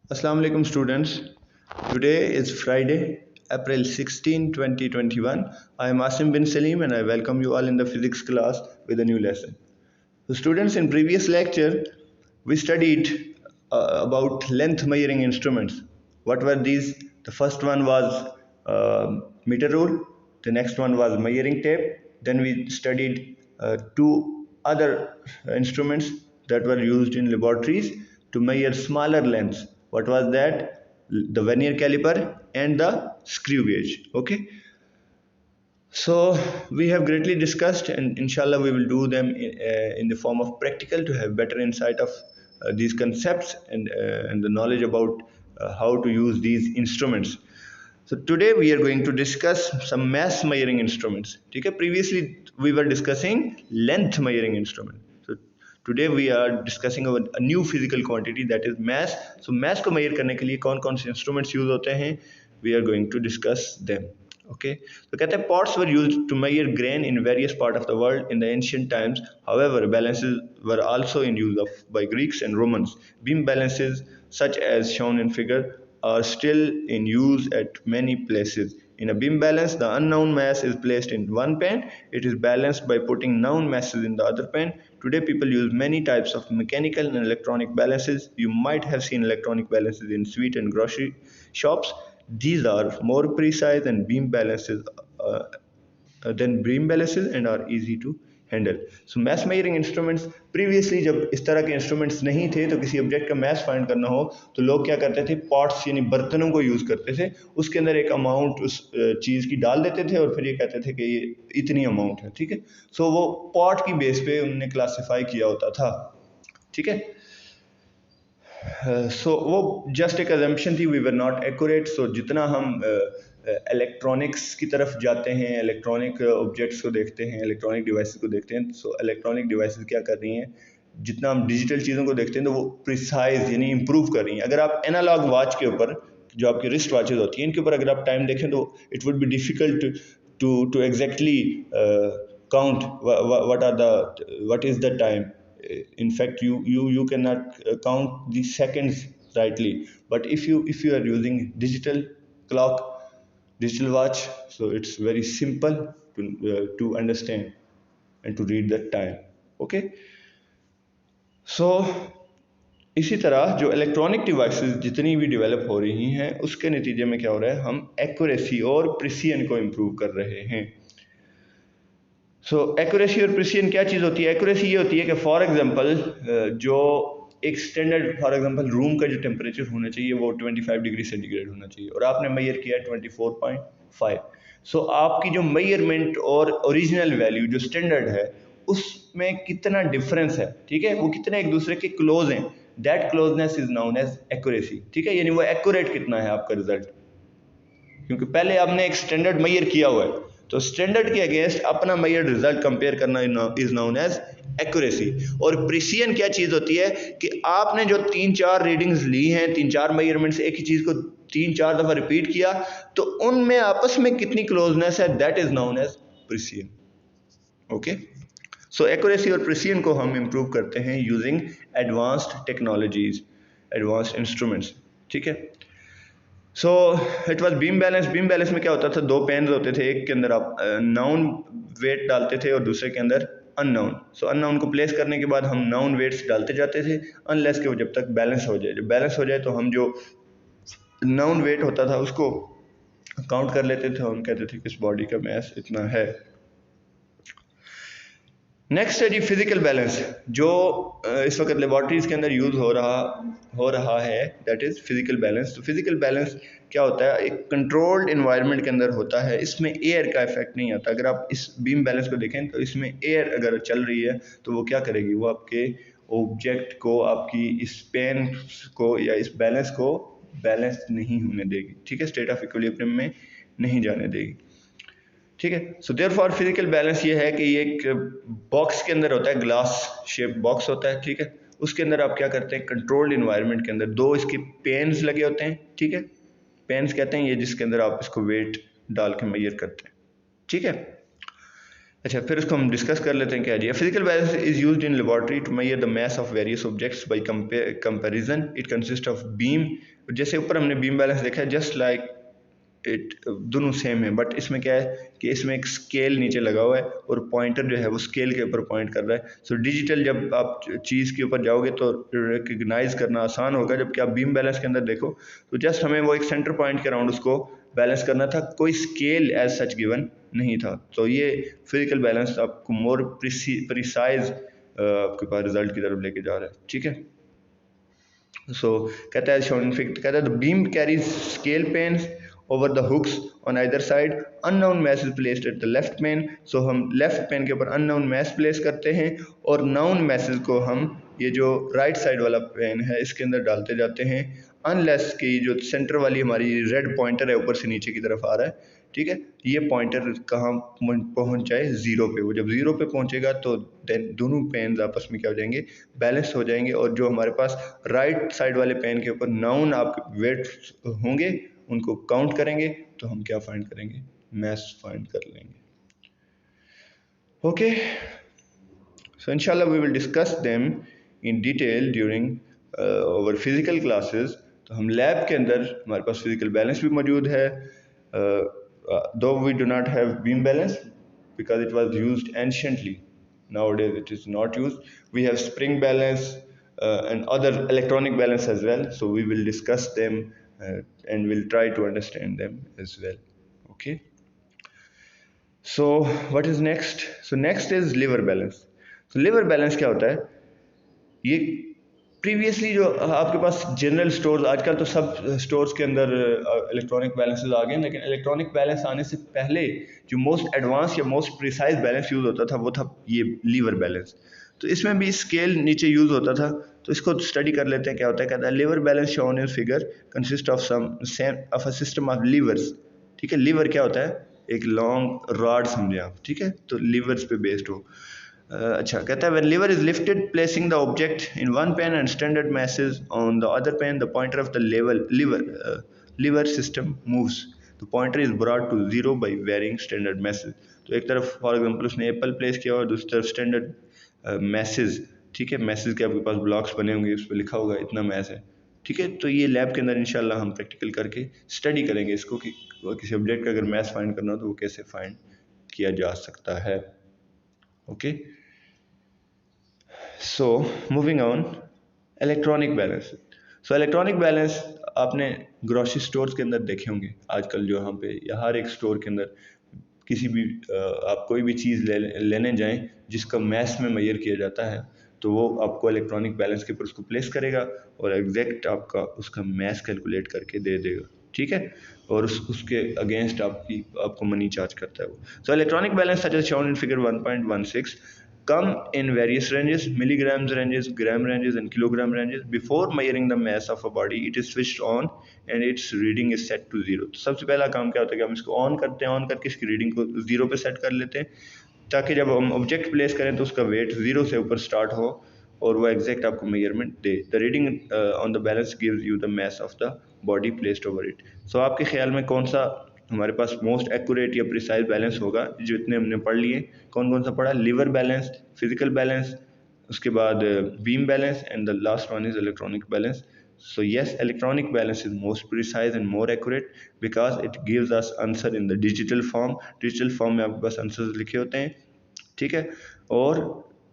Assalamu alaikum students. Today is Friday, April 16, 2021. I am Asim bin Salim and I welcome you all in the physics class with a new lesson. So students, in previous lecture, we studied about length measuring instruments. What were these? The first one was meter rule. The next one was measuring tape. Then we studied two other instruments that were used in laboratories to measure smaller lengths. What was that? The vernier caliper and the screw gauge. Okay. So we have greatly discussed, and inshallah we will do them in the form of practical to have better insight of these concepts and the knowledge about how to use these instruments. So today we are going to discuss some mass measuring instruments. Okay, previously we were discussing length measuring instrument. So today we are discussing a new physical quantity, that is mass. So mass को measure करने के लिए कौन कौन से instruments use होते हैं? We are going to discuss them. Okay, तो कहते हैं pots were used to measure grain in various parts of the world in the ancient times. However, balances were also in use by Greeks and Romans. Beam balances, such as shown in figure, are still in use at many places. In a beam balance, the unknown mass is placed in one pan. It is balanced by putting known masses in the other pan. Today, people use many types of mechanical and electronic balances. You might have seen electronic balances in sweet and grocery shops. These are more precise uh, than beam balances and are easy to handle. So math measuring instruments, previously जब इस तरह के instruments नहीं थे तो किसी object का math find करना हो तो लोग क्या करते थे, पॉट्स यानी बर्तनों को यूज़ करते थे. उसके अंदर एक अमाउंट उस चीज़ की डाल देते थे और फिर ये कहते थे कि ये इतनी अमाउंट है. ठीक है, सो वो पॉट की बेस पे उन्होंने क्लासीफाई किया होता था. ठीक है, सो वो जस्ट एक अजम्पशन थी, वी वर नॉट एक्यूरेट. सो जितना हम इलेक्ट्रॉनिक्स की तरफ जाते हैं, इलेक्ट्रॉनिक ऑब्जेक्ट्स को देखते हैं, इलेक्ट्रॉनिक डिवाइसेस को देखते हैं, सो इलेक्ट्रॉनिक डिवाइसेस क्या कर रही हैं, जितना हम डिजिटल चीज़ों को देखते हैं तो वो प्रिसाइज यानी इंप्रूव कर रही हैं. अगर आप एनालॉग वॉच के ऊपर, जो आपकी रिस्ट वॉचेज होती हैं, इनके ऊपर अगर आप टाइम देखें तो it would be difficult to exactly count what is the time. In fact, you cannot count the seconds rightly. But if you are using digital clock, digital watch, so it's very simple to understand and to read the time. Okay, so इसी तरह जो electronic devices जितनी भी develop हो रही हैं उसके नतीजे में क्या हो रहा है, हम एक्यूरेसी और प्रिसीजन को इम्प्रूव कर रहे हैं. सो एक्यूरेसी और प्रिसीजन क्या चीज़ होती है? एक्यूरेसी ये होती है कि फॉर एग्जांपल जो एक स्टैंडर्ड, फॉर एग्जांपल रूम का जो टेम्परेचर होना चाहिए वो 25 डिग्री सेंटीग्रेड होना चाहिए और आपने मेजर किया 24.5. सो आपकी जो मेजरमेंट और ओरिजिनल वैल्यू जो स्टैंडर्ड है उसमें कितना डिफरेंस है, ठीक है, वो कितने एक दूसरे के क्लोज हैं, that closeness is known as accuracy. ठीक है, यानी वो एक्यूरेट कितना है आपका रिजल्ट, क्योंकि पहले आपने एक स्टैंडर्ड मेजर किया हुआ है, तो स्टैंडर्ड के अगेंस्ट अपना मेजर रिजल्ट कंपेयर करना इज नाउन एज एक्यूरेसी. और प्रिसीजन क्या चीज़ होती है कि आपने जो 3-4 रीडिंग्स ली हैं, 3-4 मेजरमेंट्स, एक ही चीज़ को 3-4 दफ़ा रिपीट किया, तो उनमें आपस में कितनी क्लोजनेस है, that is known as precision. Okay, so accuracy और प्रिसीजन को हम इम्प्रूव करते हैं using advanced technologies, advanced instruments. ठीक है, so it was beam balance. Beam balance में क्या होता था, 2 पेन्स होते थे, एक के अंदर आप नाउन वेट डालते थे और दूसरे के अंदर अननाउन. सो अननाउन को प्लेस करने के बाद हम नाउन वेट्स डालते जाते थे अनलेस के वो जब तक बैलेंस हो जाए. जब बैलेंस हो जाए तो हम जो नाउन वेट होता था उसको काउंट कर लेते थे, हम कहते थे कि इस बॉडी का मास इतना है. नेक्स्ट है जी फिजिकल बैलेंस, जो इस वक्त लेबॉर्ट्रीज के अंदर यूज़ हो रहा है, दैट इज़ फिजिकल बैलेंस. तो फिजिकल बैलेंस क्या होता है, एक कंट्रोल्ड इन्वायरमेंट के अंदर होता है, इसमें एयर का इफेक्ट नहीं आता. अगर आप इस बीम बैलेंस को देखें तो इसमें एयर अगर चल रही है तो वो क्या करेगी, वो आपके ऑब्जेक्ट को, आपकी इस पेन को या इस बैलेंस को बैलेंस नहीं होने देगी. ठीक है, स्टेट ऑफ इक्विलिब्रियम में नहीं जाने देगी. ठीक है, सो देयरफॉर फिजिकल बैलेंस ये है कि ये एक बॉक्स के अंदर होता है, ग्लास शेप बॉक्स होता है. ठीक है, उसके अंदर आप क्या करते हैं, कंट्रोल्ड इन्वायरमेंट के अंदर 2 इसके पेन्स लगे होते हैं. ठीक है, पेन्स कहते हैं ये जिसके अंदर आप इसको वेट डाल के मेजर करते हैं. ठीक है, अच्छा, फिर इसको हम डिस्कस कर लेते हैं क्या जी. Physical balance is used in laboratory to measure the mass of various objects by comparison. It consist of beam जैसे ऊपर हमने बीम बैलेंस देखा है, जस्ट लाइक इट दोनों सेम है, बट इसमें क्या है कि इसमें एक स्केल नीचे लगा हुआ है और पॉइंटर जो है वो स्केल के ऊपर पॉइंट कर रहा है। सो डिजिटल जब आप चीज़ के ऊपर जाओगे तो रिकग्नाइज करना आसान होगा, जबकि आप बीम बैलेंस के अंदर देखो तो जस्ट हमें वो एक सेंटर पॉइंट के अराउंड उसको बैलेंस करना था, कोई स्केल एज सच गिवन नहीं था। तो ये फिजिकल बैलेंस आपको मोर प्रिसाइज आपके पास रिजल्ट की तरफ लेके जा रहा है, ठीक है। सो कहता है कहता है the beam carries scale pans over the hooks on either side, unknown mass is placed at the left main। so हम लेफ्ट पेन के ऊपर unknown mass प्लेस करते हैं और known masses को हम ये जो राइट साइड वाला पेन है इसके अंदर डालते जाते हैं, अनलेस की जो सेंटर वाली हमारी रेड पॉइंटर है ऊपर से नीचे की तरफ आ रहा है, ठीक है, ये पॉइंटर कहाँ पहुँच जाए, जीरो पे। वो जब जीरो पे पहुँचेगा तो देन दोनों पेन आपस में क्या हो जाएंगे, बैलेंस हो जाएंगे, और जो हमारे पास राइट साइड वाले पेन के ऊपर नाउन आपके वेट होंगे उनको काउंट करेंगे तो हम क्या फाइंड करेंगे, मैस फाइंड कर लेंगे। ओके, सो इंशाल्लाह we will discuss them in detail during our physical classes. तो हम लैब के अंदर हमारे पास फिजिकल बैलेंस भी मौजूद है, though we do not have beam balance because it was used anciently, nowadays it is not used। we have spring balance and other electronic balance as well, so we will discuss them and we'll try to understand them as well। okay, so what is next? So next is lever balance। so lever balance क्या होता है, ये previously जो आपके पास general stores, आजकल तो सब stores के अंदर इलेक्ट्रॉनिक बैलेंसेस आ गए, लेकिन इलेक्ट्रॉनिक बैलेंस आने से पहले जो मोस्ट एडवांस या मोस्ट प्रिसाइज बैलेंस यूज़ होता था वो था ये लीवर बैलेंस। तो इसमें भी स्केल नीचे यूज़ होता था, तो इसको स्टडी कर लेते हैं क्या होता है। कहता है lever balance shown in figure consist of a system of levers. ठीक है, लीवर क्या होता है, एक लॉन्ग रॉड समझे आप, ठीक है, तो लीवर्स पे बेस्ड हो। अच्छा, कहता है when lever is lifted placing the object in one pen and standard masses on the other pen, the pointer of the lever system moves। the pointer is brought to zero by varying standard masses। तो एक तरफ for example उसने Apple place किया और दूसरी तरफ standard message, ठीक है, मैसेज के आपके पास ब्लॉक्स बने होंगे, उस पर लिखा होगा इतना मैस है, ठीक है। तो ये लैब के अंदर इंशाल्लाह हम प्रैक्टिकल करके स्टडी करेंगे इसको कि किसी ऑब्जेक्ट का अगर मैस फाइंड करना हो तो वो कैसे फाइंड किया जा सकता है। Okay, so moving on, electronic balance. So electronic balance आपने ग्रोसरी स्टोर्स के अंदर देखे होंगे आजकल, जो यहाँ पे या हर एक स्टोर के अंदर किसी भी आप कोई भी चीज़ लेने जाएं जिसका मैस में मेजर किया जाता है, तो वो आपको इलेक्ट्रॉनिक बैलेंस के ऊपर उसको प्लेस करेगा और एग्जैक्ट आपका उसका मैस कैलकुलेट करके दे देगा, ठीक है, और उसके अगेंस्ट आपको मनी चार्ज करता है वो। So electronic balance such as shown in figure 1.16 come in various ranges, milligrams ranges, gram ranges and kilogram ranges। before measuring the mass of a body it is switched on and its reading is set to zero। तो सबसे पहला काम क्या होता है कि हम इसको ऑन करते हैं, ऑन करके इसकी रीडिंग को जीरो पे सेट कर लेते हैं, ताकि जब हम ऑब्जेक्ट प्लेस करें तो उसका वेट जीरो से ऊपर स्टार्ट हो और वो एग्जैक्ट आपको मेजरमेंट दे। The reading on the balance gives you the mass of the body placed over it. So आपके ख्याल में कौन सा हमारे पास मोस्ट एक्यूरेट या प्रिसाइज बैलेंस होगा, जो इतने हमने पढ़ लिए, कौन कौन सा पढ़ा, लीवर बैलेंस, फिजिकल बैलेंस, उसके बाद beam balance and the last one is electronic balance. So yes, electronic balance is most precise and more accurate because it gives us answer in the digital form। digital form में आपके पास answers लिखे होते हैं, ठीक है, और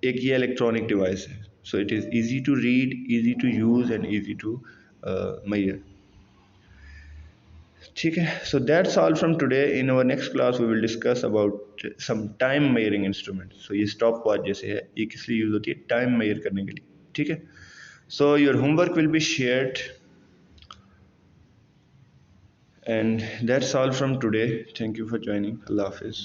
एक ये इलेक्ट्रॉनिक डिवाइस है। so it is easy to read, easy to use and easy to measure, ठीक है। so that's all from today। in our next class we will discuss about some time measuring instrument। so ये stop watch जैसे है, ये किस लिए use होती है, टाइम मेजर करने के लिए, ठीक है। so your homework will be shared and that's all from today। thank you for joining। Allah Hafiz।